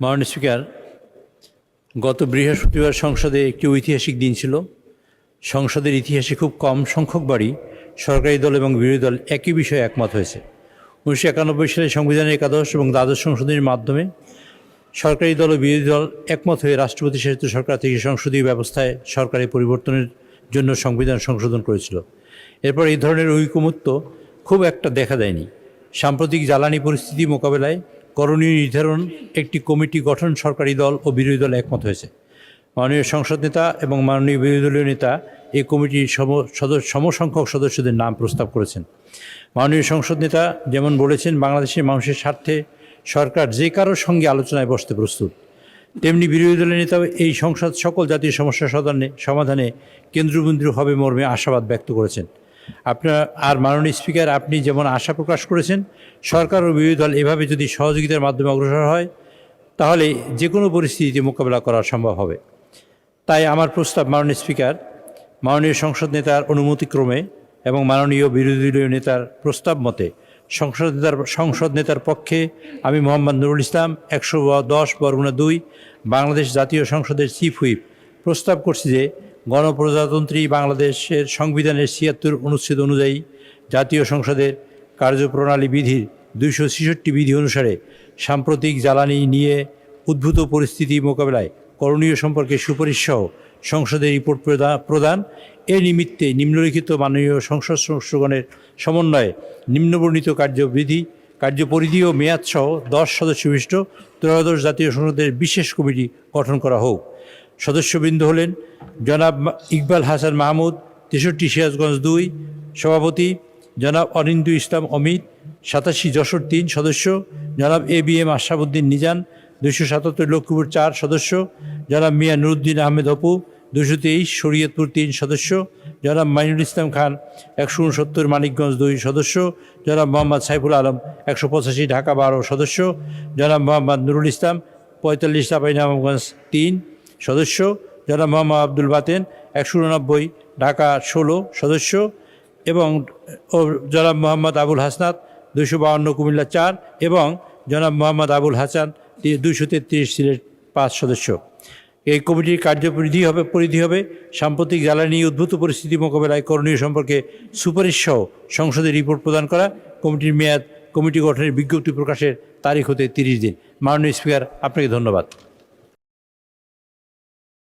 মাননীয় স্পিকার, গত বৃহস্পতিবার সংসদে একটি ঐতিহাসিক দিন ছিল। সংসদের ইতিহাসে খুব কম সংখ্যকবারই সরকারি দল এবং বিরোধী দল একই বিষয়ে একমত হয়েছে। 1991 সালে সংবিধানের একাদশ এবং দ্বাদশ সংশোধনীর মাধ্যমে সরকারি দল ও বিরোধী দল একমত হয়ে রাষ্ট্রপতি শাসিত সরকার থেকে সংসদীয় ব্যবস্থায় সরকারি পরিবর্তনের জন্য সংবিধান সংশোধন করেছিল। এরপর এই ধরনের ঐকমত্য খুব একটা দেখা দেয়নি। সাম্প্রতিক জ্বালানি পরিস্থিতি মোকাবেলায় করণীয় নির্ধারণ একটি কমিটি গঠন সরকারি দল ও বিরোধী দল একমত হয়েছে। মাননীয় সংসদ নেতা এবং মাননীয় বিরোধী দলীয় নেতা এই কমিটির সমসংখ্যক সদস্যদের নাম প্রস্তাব করেছেন। মাননীয় সংসদ নেতা যেমন বলেছেন, বাংলাদেশের মানুষের স্বার্থে সরকার যে কারোর সঙ্গে আলোচনায় বসতে প্রস্তুত, তেমনি বিরোধী দলের নেতাও এই সংসদ সকল জাতীয় সমস্যা সমাধানে কেন্দ্রবিন্দু হবে মর্মে আশাবাদ ব্যক্ত করেছেন। মাননীয় স্পিকার, আপনি যেমন আশা প্রকাশ করেছেন, সরকার ও বিরোধী দল এভাবে যদি সহযোগিতার মাধ্যমে অগ্রসর হয় তাহলে যে কোনো পরিস্থিতিতে মোকাবেলা করা সম্ভব হবে। তাই আমার প্রস্তাব, মাননীয় স্পিকার, মাননীয় সংসদ নেতার অনুমতিক্রমে এবং মাননীয় বিরোধী দলীয় নেতার প্রস্তাব মতে সংসদ নেতার পক্ষে আমি মোহাম্মদ নুরুল ইসলাম 110/2 বাংলাদেশ জাতীয় সংসদের চিফ হুইপ প্রস্তাব করছি যে গণপ্রজাতন্ত্রী বাংলাদেশের সংবিধানের 76 অনুচ্ছেদ অনুযায়ী জাতীয় সংসদের কার্যপ্রণালী বিধির 266 বিধি অনুসারে সাম্প্রতিক জ্বালানি নিয়ে উদ্ভূত পরিস্থিতি মোকাবেলায় করণীয় সম্পর্কে সুপারিশ সহ সংসদে রিপোর্ট প্রদান এ নিমিত্তে নিম্নলিখিত মাননীয় সংসদ সদস্যগণের সমন্বয়ে নিম্নবর্ণিত কার্যপরিধি ও মেয়াদসহ 10 সদস্য বিশিষ্ট ত্রয়োদশ জাতীয় সংসদের বিশেষ কমিটি গঠন করা হোক। সদস্যবৃন্দ হলেন জনাব ইকবাল হাসান মাহমুদ, 63 সিরাজগঞ্জ 2 সভাপতি, জনাব অনিন্দু ইসলাম অমিত, 87 যশোর 3 সদস্য, জনাব ABM আশরাফুদ্দিন নিজান, 277 লক্ষ্মীপুর 4 সদস্য, জনাব মিয়া নুরুদ্দিন আহমেদ অপু, 223 শরীয়তপুর 3 সদস্য, জনাব মাইনুল ইসলাম খান, 169 মানিকগঞ্জ 2 সদস্য, জনাব মোহাম্মদ সাইফুল আলম, 185 ঢাকা 12 সদস্য, জনাব মোহাম্মদ নুরুল ইসলাম, 45 চাঁপাইনবাবগঞ্জ 3 সদস্য, জনাব মোহাম্মদ আব্দুল বাতেন, 189 ঢাকা 16 সদস্য এবং জনাব মোহাম্মদ আবুল হাসনাত, 252 কুমিল্লা 4 এবং জনাব মোহাম্মদ আবুল হাসান, 233 সিলেট 5 সদস্য। এই কমিটির পরিধি হবে সাম্প্রতিক জ্বালানি উদ্ভূত পরিস্থিতি মোকাবেলায় করণীয় সম্পর্কে সুপারিশ সহ সংসদে রিপোর্ট প্রদান করা। কমিটির মেয়াদ, কমিটি গঠনের বিজ্ঞপ্তি প্রকাশের তারিখ হতে 30 দিন। মাননীয় স্পিকার, আপনাকে ধন্যবাদ।